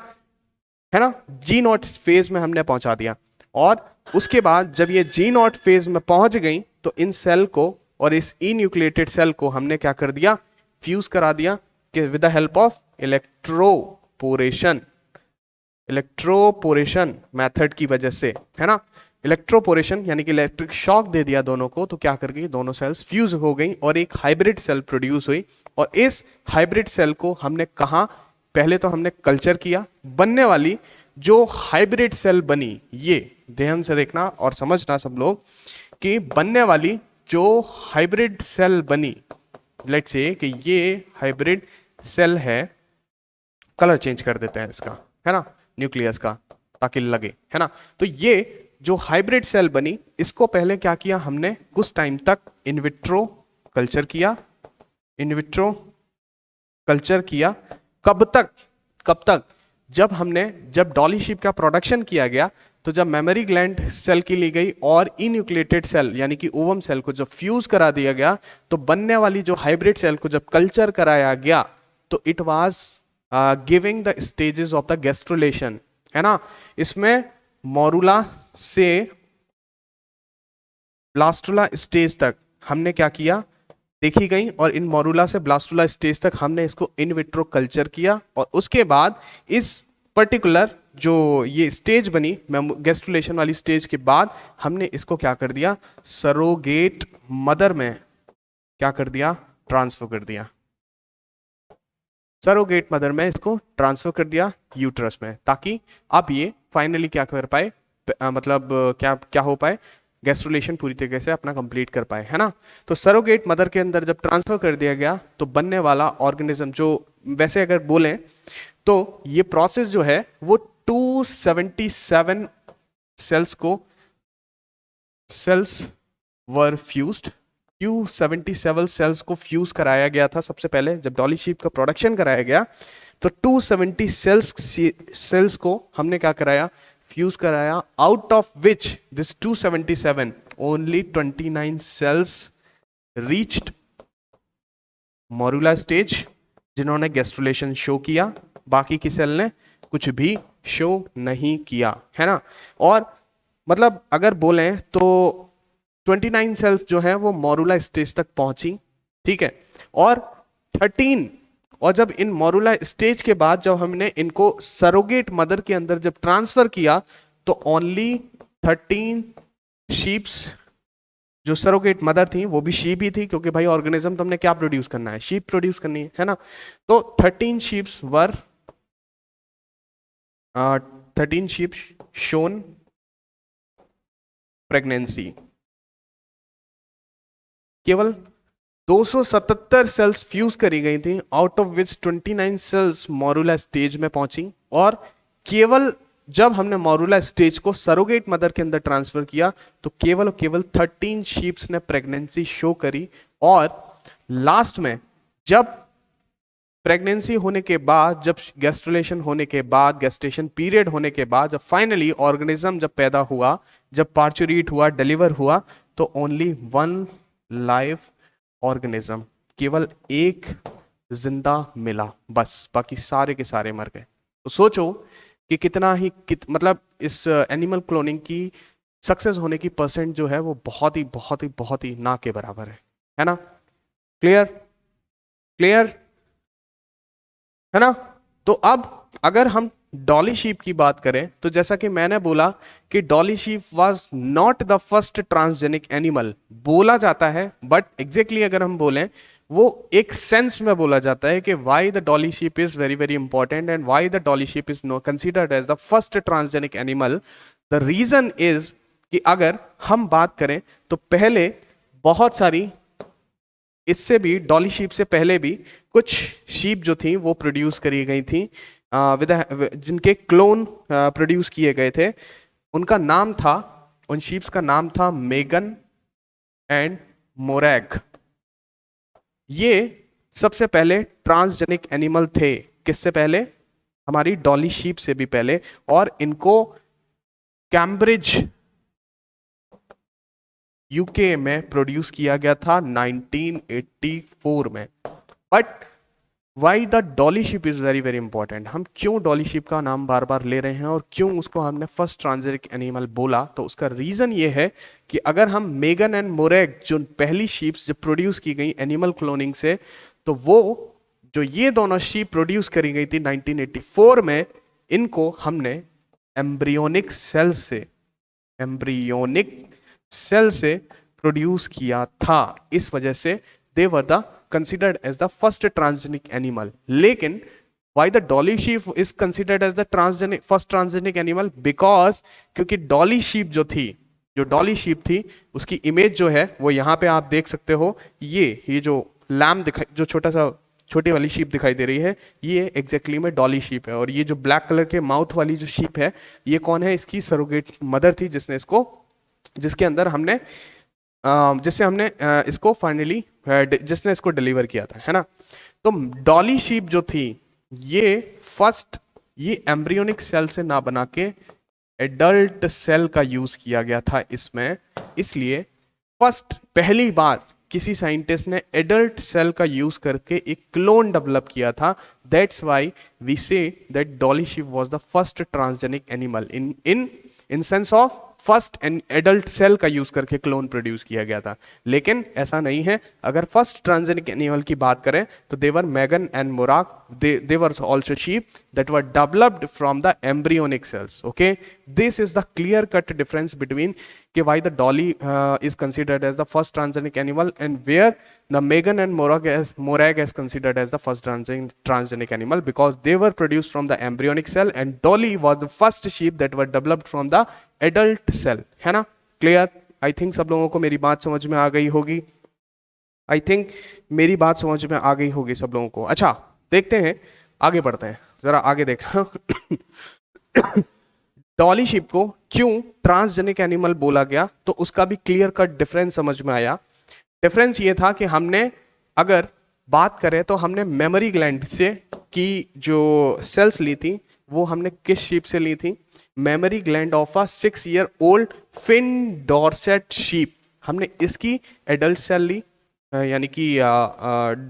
है ना। जी नॉट फेज में हमने पहुंचा दिया। और उसके बाद जब ये जी नॉट फेज में पहुंच गई तो इन सेल को और इस इन्यूक्लिएटेड सेल को हमने क्या कर दिया, फ्यूज करा दिया कि with the help of electroporation method की वजह से, है ना। इलेक्ट्रोपोरेशन यानी कि इलेक्ट्रिक शॉक दे दिया दोनों को, तो क्या कर गई, दोनों सेल्स फ्यूज हो गई और एक हाइब्रिड सेल प्रोड्यूस हुई। और इस हाइब्रिड सेल को हमने कहा, पहले तो हमने कल्चर किया। बनने वाली जो हाइब्रिड सेल बनी, ये ध्यान से देखना और समझना सब लोग कि बनने वाली जो हाइब्रिड सेल बनी, लेट्स से कि ये हाइब्रिड सेल है, कलर चेंज कर देते हैं इसका, है ना, न्यूक्लियस का, ताकि लगे, है ना। तो ये जो हाइब्रिड सेल बनी, इसको पहले क्या किया हमने, कुछ टाइम तक इन विट्रो कल्चर किया। इन विट्रो कल्चर किया कब तक, जब डॉली शिप का प्रोडक्शन किया गया तो जब मेमोरी ग्लैंड सेल की ली गई और इन्यूक्लिएटेड सेल यानी कि ओवम सेल को जब फ्यूज करा दिया गया, तो बनने वाली जो हाइब्रिड सेल को जब कल्चर कराया गया तो it was giving the stages of the gastrulation, है ना। इसमें मोरुला से ब्लास्टुला स्टेज तक हमने क्या किया, देखी गई, और इन मोरुला से ब्लास्टुला स्टेज तक हमने इसको इन विट्रो कल्चर किया। और उसके बाद इस पर्टिकुलर जो ये स्टेज बनी गैस्ट्रुलेशन वाली स्टेज के बाद हमने इसको क्या कर दिया, सरोगेट मदर में क्या कर दिया, ट्रांसफर कर दिया। सरोगेट मदर में इसको ट्रांसफर कर दिया यूट्रस में, ताकि अब ये फाइनली क्या कर पाए, मतलब क्या क्या हो पाए, गैस्ट्रुलेशन पूरी तरीके से अपना कंप्लीट कर पाए, है ना। तो सरोगेट मदर के अंदर जब ट्रांसफर कर दिया गया तो बनने वाला ऑर्गेनिज्म, जो वैसे अगर बोलें तो ये प्रोसेस जो है वो 277 सेल्स वर फ्यूज्ड, 277 सेल्स को फ्यूज कराया गया था सबसे पहले जब डॉली शीप का प्रोडक्शन कराया गया। तो 270 सेल्स को हमने क्या कराया, फ्यूज कराया। Out of which this 277 only 29 cells reached morula stage, जिन्होंने गैस्ट्रुलेशन शो किया, बाकी की सेल ने कुछ भी शो नहीं किया, है ना। और मतलब अगर बोलें तो 29 सेल्स जो है वो मोरुला स्टेज तक पहुंची, ठीक है। और 13, और जब इन मोरुला स्टेज के बाद जब हमने इनको सरोगेट मदर के अंदर जब ट्रांसफर किया तो ओनली 13 शीप्स, जो सरोगेट मदर थी वो भी शीप ही थी, क्योंकि भाई ऑर्गेनिज्म तो हमने क्या प्रोड्यूस करना है, शीप प्रोड्यूस करनी है ना। तो 13 sheeps were 13 sheep shown pregnancy. केवल 277 सेल्स फ्यूज करी गई थी, out of which 29 cells morula stage में पहुंची। और केवल जब हमने मोरुला स्टेज को सरोगेट मदर के अंदर ट्रांसफर किया तो केवल 13 शीप्स ने प्रेगनेंसी शो करी। और लास्ट में जब प्रेगनेंसी होने के बाद, जब गैस्ट्रुलेशन होने के बाद, गेस्टेशन पीरियड होने के बाद, जब फाइनली ऑर्गेनिज्म जब पैदा हुआ, जब पार्चुरेट हुआ, डिलीवर हुआ, तो ओनली 1 लाइव ऑर्गेनिज्म, केवल एक जिंदा मिला, बस बाकी सारे के सारे मर गए। तो सोचो कि कितना ही मतलब इस एनिमल क्लोनिंग की सक्सेस होने की परसेंट जो है वो बहुत ही बहुत ही बहुत ही ना के बराबर है ना। क्लियर क्लियर है ना। तो अब अगर हम डॉली शीप की बात करें तो जैसा कि मैंने बोला कि Dolly sheep was not the first transgenic animal बोला जाता है, बट एग्जैक्टली अगर हम बोलें वो एक सेंस में बोला जाता है कि why the Dolly sheep is very very important and why the Dolly sheep is no considered as the first transgenic animal. The reason is कि अगर हम बात करें तो पहले बहुत सारी, इससे भी डॉली शीप से पहले भी कुछ शीप जो थी वो प्रोड्यूस करी गई थी, जिनके क्लोन प्रोड्यूस किए गए थे। उनका नाम था, उन शीप्स का नाम था मेगन एंड मोरैग। ये सबसे पहले ट्रांसजेनिक एनिमल थे, किससे पहले, हमारी डॉली शीप से भी पहले। और इनको कैम्ब्रिज यूके में प्रोड्यूस किया गया था 1984 में। But why the Dolly sheep is very very important, हम क्यों डॉली शीप का नाम बार बार ले रहे हैं और क्यों उसको हमने फर्स्ट ट्रांसजेनिक एनिमल बोला, तो उसका रीजन ये है कि अगर हम मेगन एंड मोरैग जो पहली शीप्स जो प्रोड्यूस की गई एनिमल क्लोनिंग से, तो वो जो ये दोनों शीप प्रोड्यूस करी गई थी 1984 में, इनको हमने एम्ब्रियोनिक सेल से प्रोड्यूस किया था। इस वजह से they were the considered as the first transgenic animal. लेकिन why the dolly sheep is considered as the first transgenic animal? Because क्योंकि डॉली शीप जो थी, जो डॉली शीप थी उसकी इमेज जो है वो यहाँ पे आप देख सकते हो। ये जो लैम दिखाई, जो छोटी वाली शीप दिखाई दे रही है, ये एग्जैक्टली में डॉली शीप है। और ये जो ब्लैक कलर के माउथ वाली जो शीप है, ये कौन है, इसकी सरोगेट मदर थी, जिसके अंदर हमने जिससे हमने इसको फाइनली, जिसने इसको डिलीवर किया था, है ना। तो डॉली शीप जो थी ये एम्ब्रियोनिक सेल से ना बना के एडल्ट सेल का यूज किया गया था इसमें। इसलिए पहली बार किसी साइंटिस्ट ने एडल्ट सेल का यूज करके एक क्लोन डेवलप किया था। That's why we say that Dolly sheep was the first transgenic animal in sense of first and adult cell का यूज करके क्लोन प्रोड्यूस किया गया था। लेकिन ऐसा नहीं है। अगर फर्स्ट ट्रांसजेनिक एनिमल की बात करें तो देवर मैगन and मोराग, they were also sheep that were developed from the embryonic cells. Okay, this is the clear cut difference between why the dolly is considered as the first transgenic animal and where the Megan and Morag is considered as the first transgenic animal, because they were produced from the embryonic cell and dolly was the first sheep that were developed from the adult cell. है ना, clear? आई think सब लोगों को मेरी बात समझ में आ गई होगी। आई थिंक मेरी बात समझ में आ गई होगी सब लोगों को। अच्छा, देखते हैं, आगे बढ़ते हैं, जरा आगे देखना। डॉली शीप को क्यों ट्रांसजेनिक एनिमल बोला गया, तो उसका भी क्लियर कट डिफरेंस समझ में आया। डिफरेंस ये था कि हमने अगर बात करें तो हमने मेमोरी ग्लैंड से की जो सेल्स ली थी वो हमने किस शीप से ली थी? Memory gland of a 6 year old Finn Dorset sheep. हमने इसकी एडल्ट सेल ली, यानी कि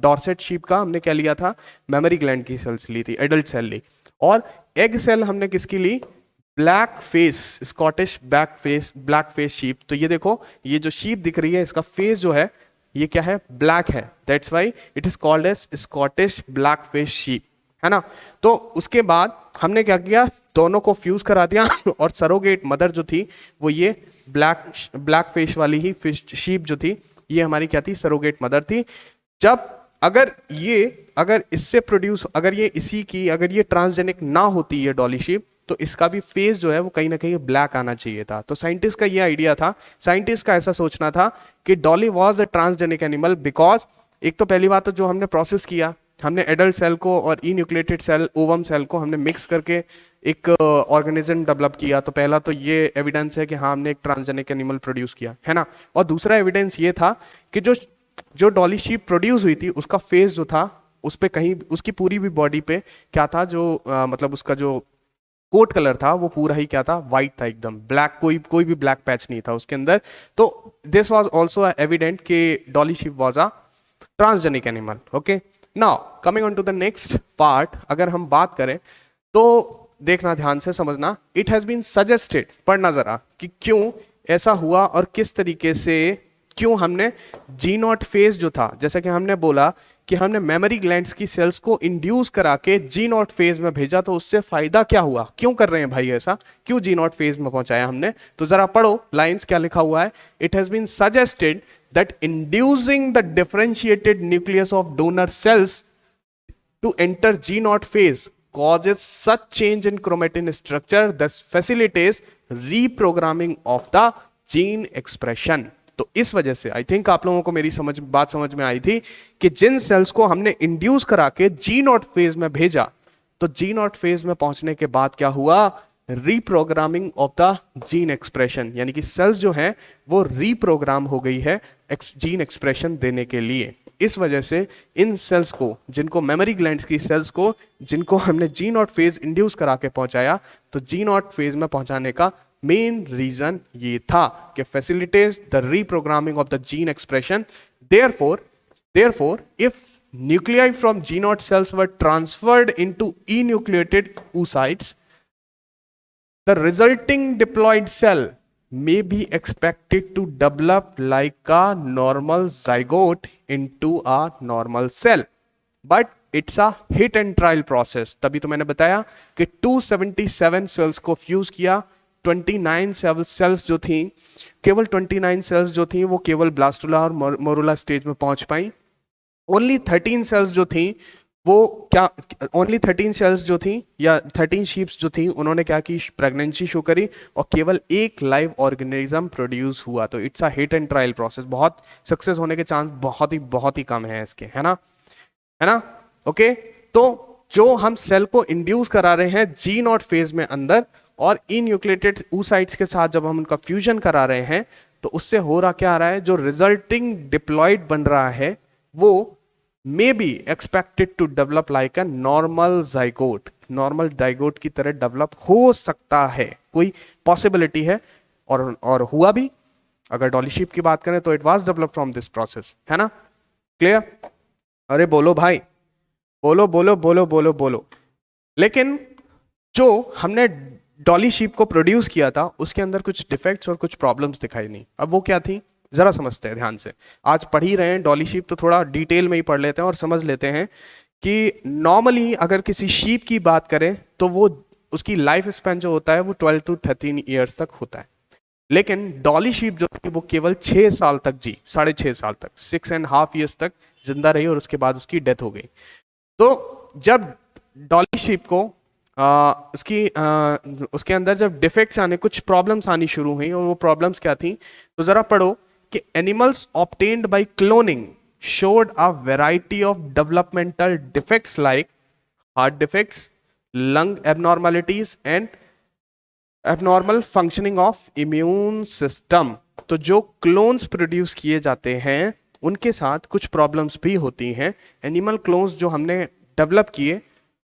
डॉर्सेट शीप का हमने क्या लिया था? मेमोरी ग्लैंड की सेल्स ली थी, एडल्ट सेल ली। और एग सेल हमने किसकी ली? Black face, Scottish black face sheep. तो ये देखो, ये जो शीप दिख रही है इसका फेस जो है ये क्या है? ब्लैक है। That's why it is called as Scottish black face sheep, है ना। तो उसके बाद हमने क्या किया? दोनों को फ्यूज करा दिया और सरोगेट मदर जो थी वो ये ब्लैक फेस वाली ही फिश शीप जो थी, ये हमारी क्या थी? सरोगेट मदर थी। जब अगर इससे प्रोड्यूस, अगर ये ट्रांसजेनिक ना होती ये डॉली शीप, तो इसका भी फेस जो है वो कहीं ना कहीं ब्लैक आना चाहिए था। तो साइंटिस्ट का ये आइडिया था, साइंटिस्ट का ऐसा सोचना था कि Dolly was a transgenic animal because एक तो पहली बात तो जो हमने प्रोसेस किया, हमने एडल्ट सेल को और इन्यूक्लिएटेड सेल, ओवम सेल को हमने मिक्स करके एक ऑर्गेनिज्म डेवलप किया। तो पहला तो ये एविडेंस है कि हाँ हमने एक ट्रांसजेनिक एनिमल प्रोड्यूस किया, है ना। और दूसरा एविडेंस ये था कि जो डॉली शीप प्रोड्यूस हुई थी उसका फेस जो था उस पे कहीं, उसकी पूरी भी बॉडी पे क्या था? जो मतलब उसका जो कोट कलर था वो पूरा ही क्या था? व्हाइट था, एकदम ब्लैक, कोई भी ब्लैक पैच नहीं था उसके अंदर। तो दिस वाज आल्सो एविडेंट कि Dolly sheep was a transgenic animal. Okay, now coming on to the next part, अगर हम बात करें तो देखना, ध्यान से समझना। इट हैज बीन सजेस्टेड, पढ़ना जरा, कि क्यों ऐसा हुआ और किस तरीके से, क्यों हमने जी नॉट फेज जो था, जैसा कि हमने बोला कि हमने मेमोरी ग्लैंड्स की सेल्स को इंड्यूस करा के जी नॉट फेज में भेजा, तो उससे फायदा क्या हुआ? क्यों कर रहे हैं भाई ऐसा? क्यों जी नॉट फेज में पहुंचाया हमने? तो जरा पढ़ो लाइंस, क्या लिखा हुआ है। It has been suggested that inducing the differentiated nucleus of donor cells to enter G0 phase causes such change in chromatin structure thus facilitates reprogramming of the gene expression। तो इस वजह से आई थिंक आप लोगों को मेरी बात समझ में आई थी कि जिन सेल्स को हमने इंड्यूस करा के G0 फेज में भेजा, तो G0 फेज में पहुंचने के बाद क्या हुआ? Reprogramming of the gene expression, यानी कि सेल्स जो हैं वो रीप्रोग्राम हो गई है जीन एक्सप्रेशन देने के लिए। इस वजह से इन सेल्स को, जिनको मेमोरी ग्लैंड्स की सेल्स को, जिनको हमने जी नॉट फेज इंड्यूस करा के पहुंचाया, तो जी नॉट फेज में पहुंचाने का मेन रीजन ये था कि facilitates the reprogramming of the gene expression. therefore if nuclei from G naught cells were transferred into enucleated oocytes, the resulting diploid cell may be expected to develop like a normal zygote into a normal cell, but it's a hit and trial process। तभी तो मैंने बताया कि 277 sales को fuse किया, 29 sales जो थी, केवल 29 सेल्स जो थी वो केवल ब्लास्टुला और मोरुला स्टेज में पहुंच पाई। ओनली 13 सेल्स जो थी वो क्या, ओनली 13 सेल्स जो थी या 13 शीप्स जो थी, उन्होंने क्या की? प्रेगनेंसी शो करी और केवल एक लाइव ऑर्गेनिज्म प्रोड्यूस हुआ। तो it's a hit and trial process, बहुत सक्सेस होने के चांस बहुत ही कम है इसके, है ना। ओके, तो जो हम सेल को इंड्यूस करा रहे हैं जी नॉट फेज में अंदर और इन्यूक्लिएटेड oocytes के साथ जब हम उनका फ्यूजन करा रहे हैं, तो उससे हो रहा क्या आ रहा है? जो रिजल्टिंग डिप्लॉइड बन रहा है वो may be expected to develop like a normal zygote, normal zygote की तरह डेवलप हो सकता है, कोई पॉसिबिलिटी है। और हुआ भी। अगर डॉली शीप की बात करें तो it was develop from this process, है ना। क्लियर? अरे बोलो भाई, बोलो बोलो बोलो बोलो बोलो। लेकिन जो हमने डॉली शीप को प्रोड्यूस किया था उसके अंदर कुछ डिफेक्ट्स और कुछ प्रॉब्लम्स दिखाई नहीं। अब वो क्या थी, जरा समझते हैं ध्यान से। आज पढ़ ही रहे हैं डॉली शीप, तो थोड़ा डिटेल में ही पढ़ लेते हैं और समझ लेते हैं कि नॉर्मली अगर किसी शीप की बात करें तो वो, उसकी लाइफ स्पैन जो होता है वो 12 to 13 ईयर्स तक होता है। लेकिन डॉली शीप जो थी वो केवल 6 साल तक जी, 6.5 साल तक, 6.5 ईयर्स तक जिंदा रही और उसके बाद उसकी डेथ हो गई। तो जब डॉली शीप को उसके अंदर जब डिफेक्ट्स आने, कुछ प्रॉब्लम्स आनी शुरू हुई, और वो प्रॉब्लम्स क्या थी, तो जरा पढ़ो कि animals obtained by cloning showed a variety of developmental defects like heart defects, lung abnormalities and abnormal functioning of immune system। तो जो क्लोन्स प्रोड्यूस किए जाते हैं उनके साथ कुछ प्रॉब्लम्स भी होती हैं। एनिमल क्लोन्स जो हमने डेवलप किए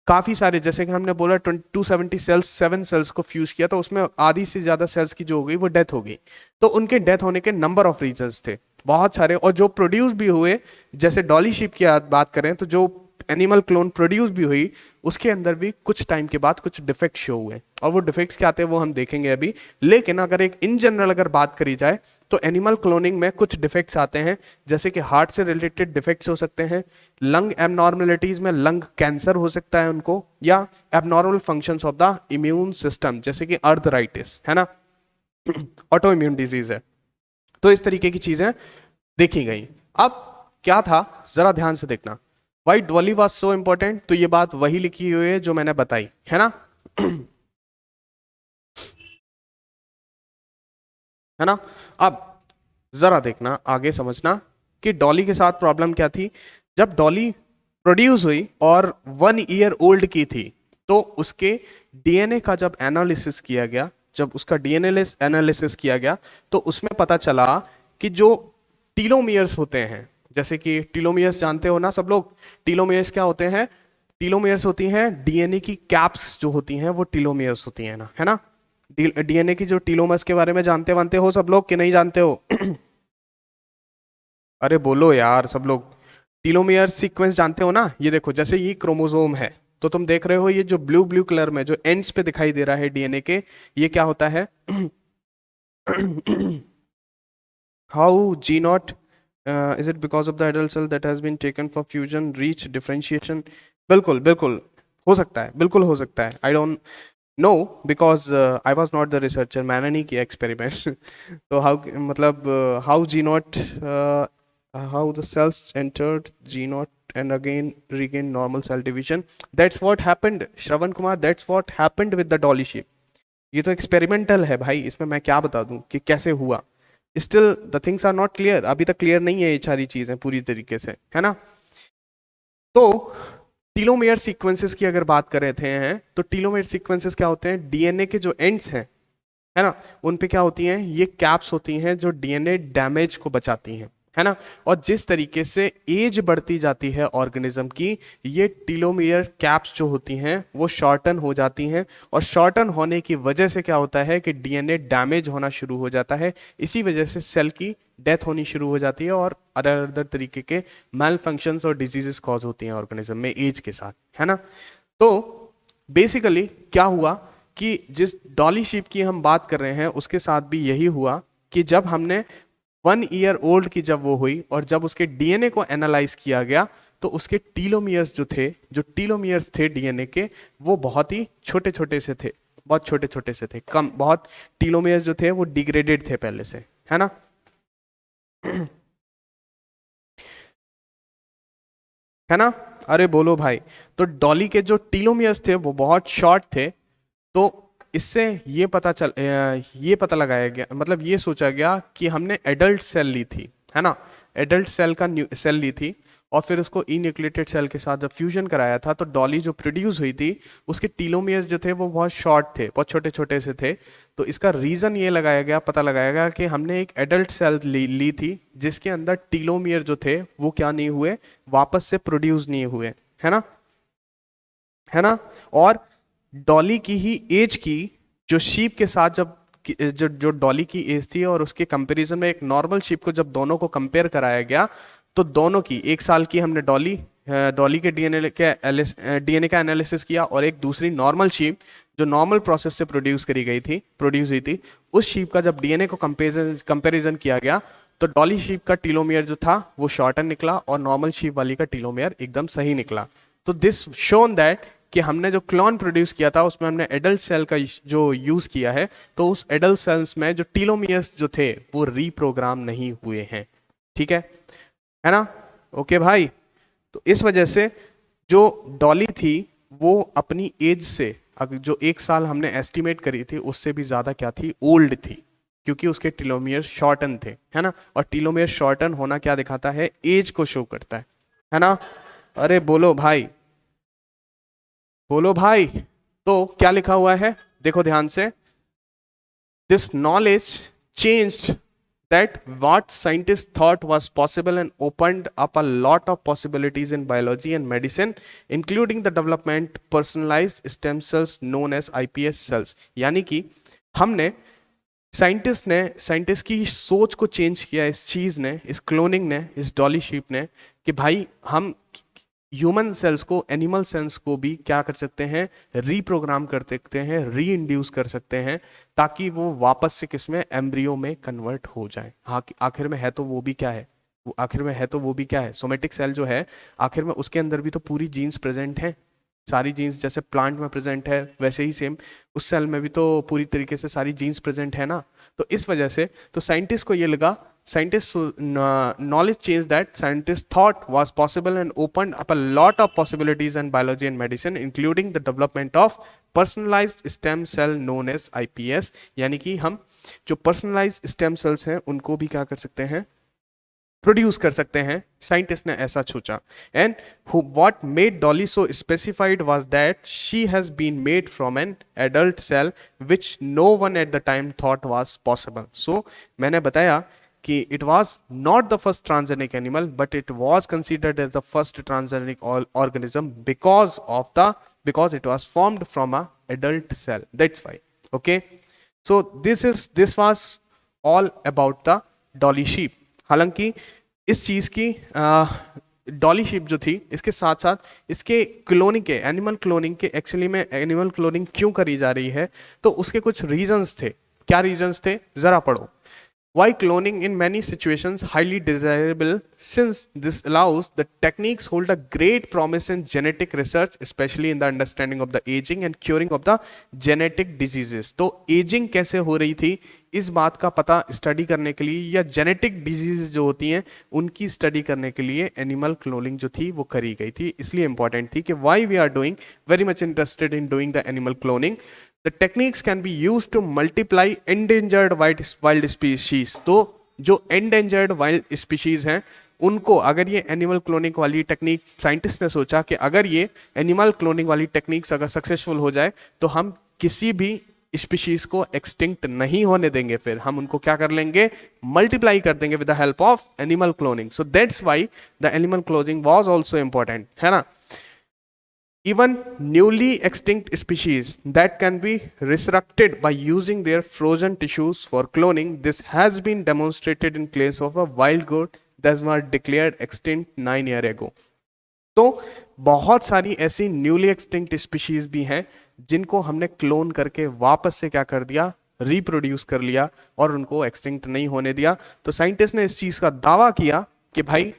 काफी सारे, जैसे कि हमने बोला 270 सेल्स, 7 सेल्स को फ्यूज किया, तो उसमें आधी से ज्यादा सेल्स की जो हो गई वो डेथ हो गई। तो उनके डेथ होने के नंबर ऑफ रीजंस थे बहुत सारे, और जो प्रोड्यूस भी हुए, जैसे डॉली शीप की बात करें तो जो एनिमल क्लोन प्रोड्यूस भी हुई उसके अंदर भी कुछ टाइम के बाद कुछ डिफेक्ट शो हुए, और वो डिफेक्ट्स क्या आते हैं वो हम देखेंगे अभी। लेकिन अगर एक इन जनरल अगर बात करी जाए तो एनिमल क्लोनिंग में कुछ डिफेक्ट्स आते हैं, जैसे कि हार्ट से रिलेटेड डिफेक्ट्स हो सकते हैं, लंग एबनॉर्मलिटीज में लंग कैंसर हो सकता है उनको, या abnormal functions of the immune system जैसे कि अर्थराइटिस है ना, ऑटो इम्यून डिजीज है। तो इस तरीके की चीजें देखी गई। अब क्या था जरा ध्यान से देखना, why Dolly was so important, तो ये बात वही लिखी हुई है जो मैंने बताई है ना है ना। अब जरा देखना आगे समझना कि डॉली के साथ प्रॉब्लम क्या थी। जब डॉली प्रोड्यूस हुई और 1 ईयर ओल्ड की थी, तो उसके डीएनए का जब एनालिसिस किया गया, जब उसका डीएनए एनालिसिस किया गया, तो उसमें पता चला कि जो टीलोमियर्स होते हैं, जैसे कि टीलोमियर्स जानते हो ना सब लोग, टीलोमियर्स क्या होते हैं, टीलोमियर्स होती हैं डीएनए की कैप्स जो होती हैं वो टीलोमियर्स होती हैं ना, है ना। डीएनए की जो टीलोमर्स के बारे में जानते वानते हो सब लोग कि नहीं जानते हो अरे बोलो यार सब लोग, टीलोमियर सीक्वेंस जानते हो ना। ये देखो जैसे ये क्रोमोसोम है, तो तुम देख रहे हो ये जो ब्लू ब्लू कलर में जो एंड्स पे दिखाई दे रहा है डीएनए के, ये क्या होता है हाउ जी not is it because of the adult cell that has been taken for fusion reach differentiation. बिल्कुल बिल्कुल हो सकता है, बिल्कुल हो सकता है। I don't know because I was not the researcher, मैंने नहीं किया एक्सपेरिमेंट तो हाउ मतलब हाउ जी not how the cells entered G0 and again regained normal cell division. That's what happened, Shravan Kumar, that's what happened with the dolly sheep। ये तो experimental है भाई, इसमें मैं क्या बता दूं कि कैसे हुआ। Still the things are not clear, अभी तक क्लियर नहीं है ये सारी चीजें पूरी तरीके से, है ना। तो टीलोमेयर सीक्वेंसेस की अगर बात कर रहे थे हैं, तो टीलोमेयर सीक्वेंसेस क्या होते हैं, डीएनए के जो एंड्स हैं है ना, उन पे क्या होती हैं, ये कैप्स होती हैं जो डीएनए डैमेज को बचाती हैं, है ना। और जिस तरीके से एज बढ़ती जाती है ऑर्गेनिज्म की, ये टीलोमियर कैप्स जो होती हैं वो शॉर्टन हो जाती हैं, और शॉर्टन होने की वजह से क्या होता है कि डीएनए डैमेज होना शुरू हो जाता है। इसी वजह से सेल की डेथ होनी शुरू हो जाती है, और अदर अदर तरीके के मेल फंक्शंस और डिजीजेस कॉज होती हैं ऑर्गेनिज्म में एज के साथ, है ना। तो बेसिकली क्या हुआ कि जिस डॉली शीप की हम बात कर रहे हैं उसके साथ भी यही हुआ कि जब हमने 1 ईयर ओल्ड की जब वो हुई और जब उसके डीएनए को एनालाइज किया गया, तो उसके टीलोमियर्स जो थे, जो टीलोमियर्स थे डीएनए के, वो बहुत ही छोटे छोटे से थे, बहुत छोटे छोटे से थे, कम बहुत टीलोमियर्स जो थे वो डिग्रेडेड थे पहले से, है ना है ना। अरे बोलो भाई। तो डॉली के जो टीलोमियर्स थे वो बहुत शॉर्ट थे, तो इससे ये पता लगाया गया, मतलब ये सोचा गया कि हमने एडल्ट सेल ली थी, है ना, एडल्ट सेल का सेल ली थी, और फिर उसको इन्यूक्लिएटेड सेल के साथ जब फ्यूजन कराया था, तो डॉली जो प्रोड्यूस हुई थी उसके टीलोमियर्स जो थे वो बहुत शॉर्ट थे, बहुत छोटे छोटे से थे। तो इसका रीजन ये लगाया गया, पता लगाया गया कि हमने एक एडल्ट सेल ली थी जिसके अंदर टीलोमियर जो थे वो क्या नहीं हुए, वापस से प्रोड्यूस नहीं हुए, है ना, है ना। और डॉली की ही एज की, जो शीप के साथ जब जो डॉली की एज थी और उसके कंपैरिजन में एक नॉर्मल शीप को जब दोनों को कंपेयर कराया गया, तो दोनों की 1 साल की हमने डॉली के डीएनए का एनालिसिस किया, और एक दूसरी नॉर्मल शीप जो नॉर्मल प्रोसेस से प्रोड्यूस हुई थी, उस शीप का जब डीएनए को कंपैरिजन किया गया, तो डॉली शीप का टीलोमियर जो था वो शॉर्टन निकला और नॉर्मल शीप वाली का टीलोमियर एकदम सही निकला। तो दिस शोन दैट कि हमने जो क्लोन प्रोड्यूस किया था उसमें हमने एडल्ट सेल का जो यूज किया है, तो उस एडल्ट सेल्स में जो टीलोमियर्स जो थे वो रीप्रोग्राम नहीं हुए हैं, ठीक है ना। ओके भाई। तो इस वजह से जो डॉली थी वो अपनी एज से अगर जो 1 साल हमने एस्टिमेट करी थी उससे भी ज्यादा क्या थी, ओल्ड थी, क्योंकि उसके टीलोमियर शॉर्टन थे, है ना। और टीलोमियर शॉर्टन होना क्या दिखाता है, एज को शो करता है ना। अरे बोलो भाई, बोलो भाई। तो क्या लिखा हुआ है, देखो ध्यान से, this knowledge changed that what scientists thought was possible and opened up a lot of possibilities in biology and medicine, including the development personalized stem cells known as iPS cells। यानी कि हमने साइंटिस्ट की सोच को change किया, इस चीज ने, इस क्लोनिंग ने, इस डॉली शीप ने, कि भाई हम ह्यूमन सेल्स को, एनिमल सेल्स को भी क्या कर सकते हैं, रीप्रोग्राम कर सकते हैं, री इंड्यूस कर सकते हैं, ताकि वो वापस से किसमें, एम्ब्रियो में कन्वर्ट हो जाए। आखिर में है तो वो भी क्या है, वो आखिर में है तो वो भी क्या है, सोमेटिक सेल जो है, आखिर में उसके अंदर भी तो पूरी जीन्स प्रेजेंट है, सारी जीन्स जैसे प्लांट में प्रेजेंट है वैसे ही सेम उस सेल में भी तो पूरी तरीके से सारी जीन्स प्रेजेंट है ना। तो इस वजह से तो साइंटिस्ट को ये लगा, knowledge change that scientists thought was possible and opened up a lot of possibilities in biology and medicine, including the development of personalized stem cell known as iPS। यानी कि हम जो personalized stem cells हैं उनको भी क्या कर सकते हैं, प्रोड्यूस कर सकते हैं, साइंटिस्ट ने ऐसा सोचा। And what made Dolly so specified was that she has been made from an adult cell which no one at the time thought was possible. So मैंने बताया कि it was not the first transgenic animal, but it was considered as the first transgenic organism because it was formed from a adult cell, that's why। okay, so this was all about the dolly sheep। हालांकि इस चीज की Dolly ship जो थी, इसके साथ साथ इसके क्लोनिंग के, एनिमल क्लोनिंग के, एक्चुअली में एनिमल क्लोनिंग क्यों करी जा रही है, तो उसके कुछ रीजंस थे। क्या रीजंस थे, जरा पढ़ो। Why cloning in many situations highly desirable, since this allows the techniques hold a great promise in genetic research, especially in the understanding of the aging and curing of the genetic diseases। तो aging कैसे हो रही थी इस बात का पता study करने के लिए, या जेनेटिक डिजीज जो होती हैं उनकी स्टडी करने के लिए एनिमल क्लोनिंग जो थी वो करी गई थी, इसलिए इंपॉर्टेंट थी कि why we are doing very much interested in doing the animal cloning. The techniques can be used to multiply endangered wild species। तो जो endangered wild species हैं उनको, अगर ये एनिमल क्लोनिंग वाली टेक्निक, साइंटिस्ट ने सोचा कि अगर ये एनिमल क्लोनिंग वाली टेक्निक्स अगर सक्सेसफुल हो जाए तो हम किसी भी स्पीशीज को एक्सटिंक्ट नहीं होने देंगे, फिर हम उनको क्या कर लेंगे, मल्टीप्लाई कर देंगे with the help of animal cloning. So that's why the animal cloning was also important, है ना। Even newly extinct species that can be resurrected by using their frozen tissues for cloning, this has been demonstrated in case of a wild goat that was declared extinct 9 years ago। तो बहुत सारी ऐसी newly extinct species भी हैं जिनको हमने clone करके वापस से क्या कर दिया, रिप्रोड्यूस कर लिया और उनको एक्सटिंक्ट नहीं होने दिया। तो साइंटिस्ट ने इस चीज का दावा किया कि भाई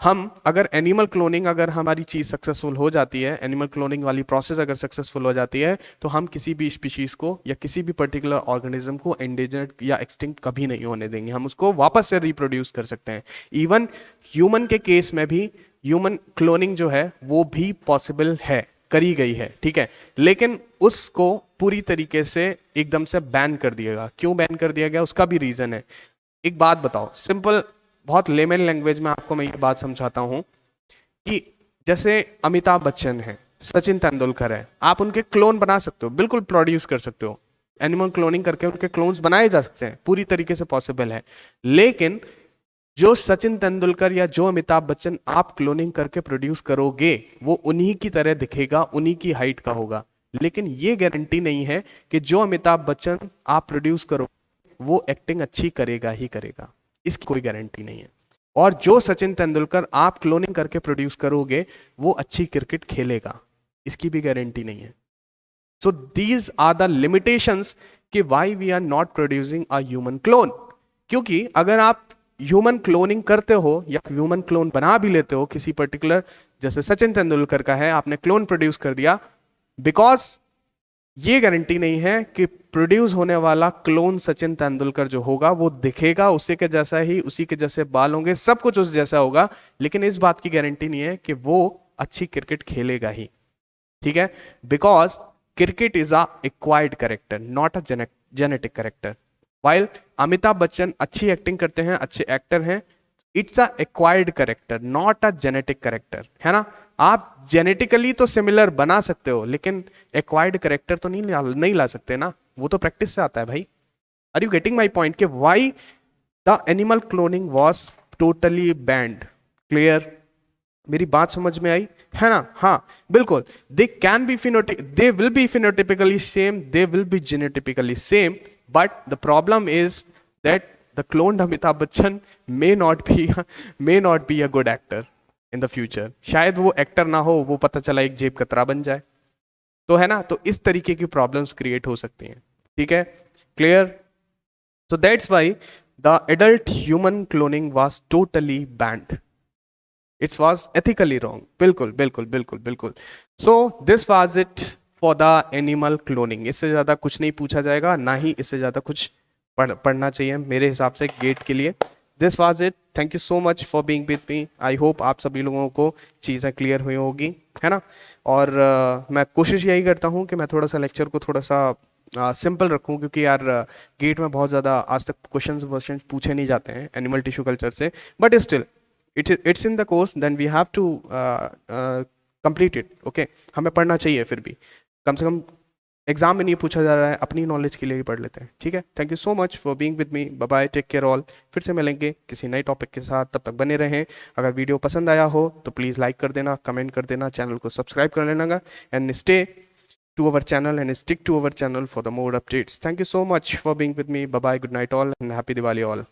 हम अगर एनिमल क्लोनिंग, अगर हमारी चीज सक्सेसफुल हो जाती है, एनिमल क्लोनिंग वाली प्रोसेस अगर सक्सेसफुल हो जाती है, तो हम किसी भी स्पीशीज को या किसी भी पर्टिकुलर ऑर्गेनिज्म को एंडेंजर्ड या एक्सटिंक्ट कभी नहीं होने देंगे, हम उसको वापस से रिप्रोड्यूस कर सकते हैं। इवन ह्यूमन के केस में भी ह्यूमन क्लोनिंग जो है वो भी पॉसिबल है, करी गई है, ठीक है, लेकिन उसको पूरी तरीके से एकदम से बैन कर दिया गया। क्यों बैन कर दिया गया, उसका भी रीजन है। एक बात बताओ, सिंपल, बहुत लेमन लैंग्वेज में आपको मैं ये बात समझाता हूं कि जैसे अमिताभ बच्चन है, सचिन तेंदुलकर है, आप उनके क्लोन बना सकते हो, बिल्कुल प्रोड्यूस कर सकते हो, एनिमल क्लोनिंग करके उनके क्लोन्स बनाए जा सकते हैं, पूरी तरीके से पॉसिबल है। लेकिन जो सचिन तेंदुलकर या जो अमिताभ बच्चन आप क्लोनिंग करके प्रोड्यूस करोगे वो उन्हीं की तरह दिखेगा, उन्हीं की हाइट का होगा, लेकिन ये गारंटी नहीं है कि जो अमिताभ बच्चन आप प्रोड्यूस करो वो एक्टिंग अच्छी करेगा ही करेगा, इसकी कोई गारंटी नहीं है। और जो सचिन तेंदुलकर आप क्लोनिंग करके प्रोड्यूस करोगे वो अच्छी क्रिकेट खेलेगा, इसकी भी गारंटी नहीं है। So these are the limitations कि why we are not producing a human clone. क्योंकि अगर आप ह्यूमन क्लोनिंग करते हो या ह्यूमन क्लोन बना भी लेते हो किसी पर्टिकुलर, जैसे सचिन तेंदुलकर का है, आपने क्लोन प्रोड्यूस कर दिया, बिकॉज ये गारंटी नहीं है कि प्रोड्यूस होने वाला क्लोन सचिन तेंदुलकर जो होगा वो दिखेगा उसी के जैसा ही, उसी के जैसे बाल होंगे, सब कुछ उस जैसा होगा, लेकिन इस बात की गारंटी नहीं है कि वो अच्छी क्रिकेट खेलेगा ही, ठीक है। Because cricket is a acquired character, not a genetic character. While Amitabh Bachchan अच्छी एक्टिंग करते हैं, अच्छे एक्टर हैं, it's a acquired character, not a genetic character, है ना. आप जेनेटिकली तो सिमिलर बना सकते हो, लेकिन एक्वायर्ड कैरेक्टर तो नहीं ला सकते ना, वो तो प्रैक्टिस से आता है भाई. Are you getting my point कि why the animal cloning was totally banned. Clear, मेरी बात समझ में आई है ना. हाँ बिल्कुल, they can be they will be phenotypically same, they will be genotypically same, but the problem is that the cloned Amitabh Bachchan may not be a good actor in the future. शायद वो actor ना हो, वो पता चला एक जेब कतरा बन जाए, तो है ना. तो इस तरीके की प्रॉब्लम्स क्रिएट हो सकती हैं. ठीक है, clear. So that's why the adult human cloning was totally banned. It was ethically wrong. बिल्कुल बिल्कुल बिल्कुल बिल्कुल. So this was it for the animal cloning. इससे ज्यादा कुछ नहीं पूछा जाएगा, ना ही इससे ज्यादा कुछ पढ़ना चाहिए मेरे हिसाब से गेट के लिए. This was it. Thank you so much for being with me. I hope आप सभी लोगों को चीज़ें क्लियर हुई होगी, है ना. और मैं कोशिश यही करता हूँ कि मैं थोड़ा सा लेक्चर को थोड़ा सा सिंपल रखूँ, क्योंकि यार गेट में बहुत ज़्यादा आज तक क्वेश्चन पूछे नहीं जाते हैं एनिमल टिश्यू कल्चर से, but still it's in the course, then we have to complete it. Okay, हमें पढ़ना चाहिए फिर भी, कम से कम एग्जाम में नहीं पूछा जा रहा है, अपनी नॉलेज के लिए ही पढ़ लेते हैं. ठीक है, thank you so much for being with me. Bye bye, take care all. फिर से मिलेंगे किसी नए टॉपिक के साथ, तब तक बने रहें. अगर वीडियो पसंद आया हो तो प्लीज़ लाइक कर देना, कमेंट कर देना, चैनल को सब्सक्राइब कर लेना, and stay to our channel and stick to our channel for the more updates. Thank you so much for being with me. Bye bye, good night all and happy Diwali all.